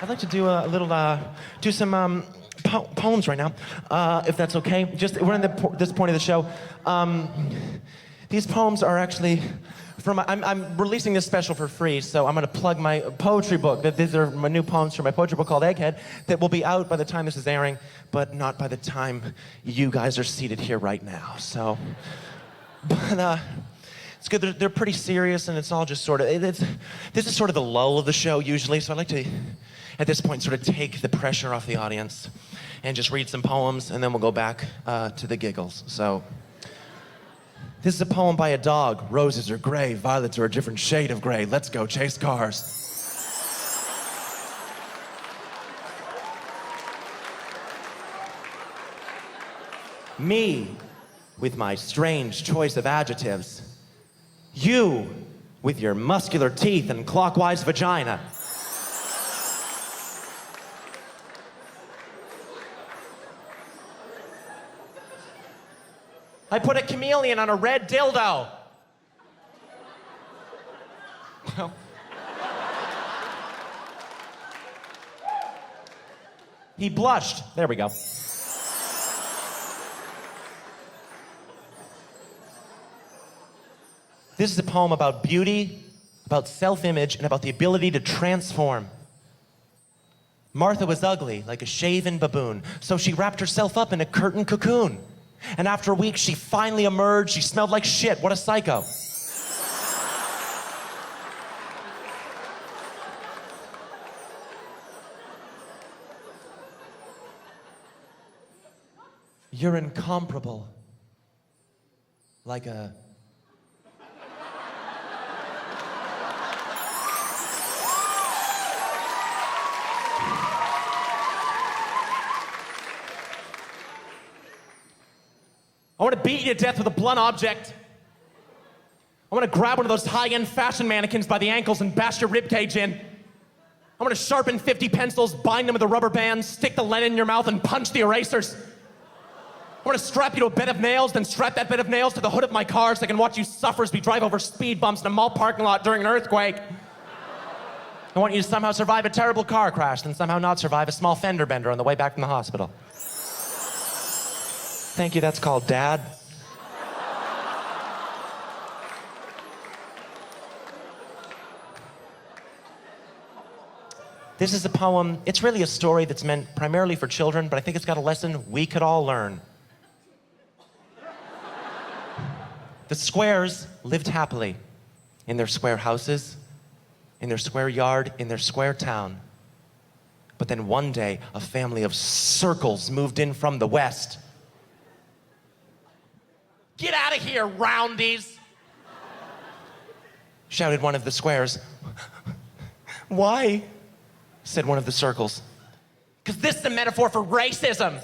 I'd like to do a little, do some poems right now, if that's okay. Just, we're in this point of the show. These poems are actually from, I'm releasing this special for free, so I'm gonna plug my poetry book. These are my new poems from my poetry book called Egghead that will be out by the time this is airing, but not by the time you guys are seated here right now, so. But, it's good, they're pretty serious, and it's all just sort of, this is sort of the lull of the show usually, so I'd like to, at this point, sort of take the pressure off the audience and just read some poems, and then we'll go back to the giggles, so. This is a poem by a dog. Roses are gray, violets are a different shade of gray. Let's go chase cars. Me, with my strange choice of adjectives. You, with your muscular teeth and clockwise vagina. I put a chameleon on a red dildo. Well. He blushed. There we go. This is a poem about beauty, about self-image, and about the ability to transform. Martha was ugly, like a shaven baboon, so she wrapped herself up in a curtain cocoon. And after a week, she finally emerged. She smelled like shit. What a psycho. You're incomparable. Like a... I want to beat you to death with a blunt object. I want to grab one of those high-end fashion mannequins by the ankles and bash your ribcage in. I want to sharpen 50 pencils, bind them with a rubber band, stick the lead in your mouth, and punch the erasers. I want to strap you to a bed of nails, then strap that bed of nails to the hood of my car so I can watch you suffer as we drive over speed bumps in a mall parking lot during an earthquake. I want you to somehow survive a terrible car crash, then somehow not survive a small fender bender on the way back from the hospital. Thank you, that's called Dad. This is a poem, it's really a story that's meant primarily for children, but I think it's got a lesson we could all learn. The squares lived happily in their square houses, in their square yard, in their square town. But then one day, a family of circles moved in from the west. Get out of here, roundies! Shouted one of the squares. Why? Said one of the circles. Because this is a metaphor for racism.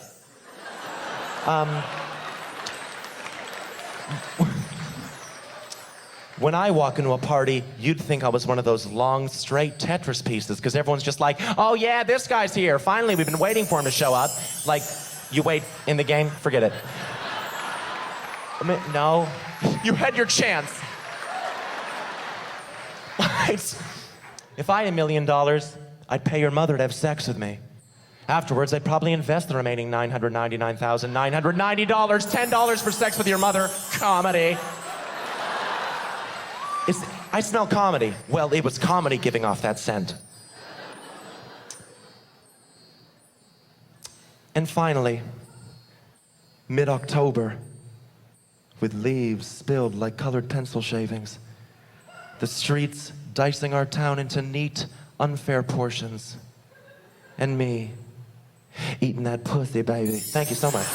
When I walk into a party, you'd think I was one of those long, straight Tetris pieces, because everyone's just like, oh yeah, this guy's here. Finally, we've been waiting for him to show up. Like, you wait in the game, forget it. I mean, no, you had your chance. If I had $1 million, I'd pay your mother to have sex with me. Afterwards, I'd probably invest the remaining $999,990, $10 for sex with your mother. Comedy. I smell comedy. Well, it was comedy giving off that scent. And finally, mid-October, with leaves spilled like colored pencil shavings, the streets dicing our town into neat, unfair portions, and me eating that pussy, baby. Thank you so much.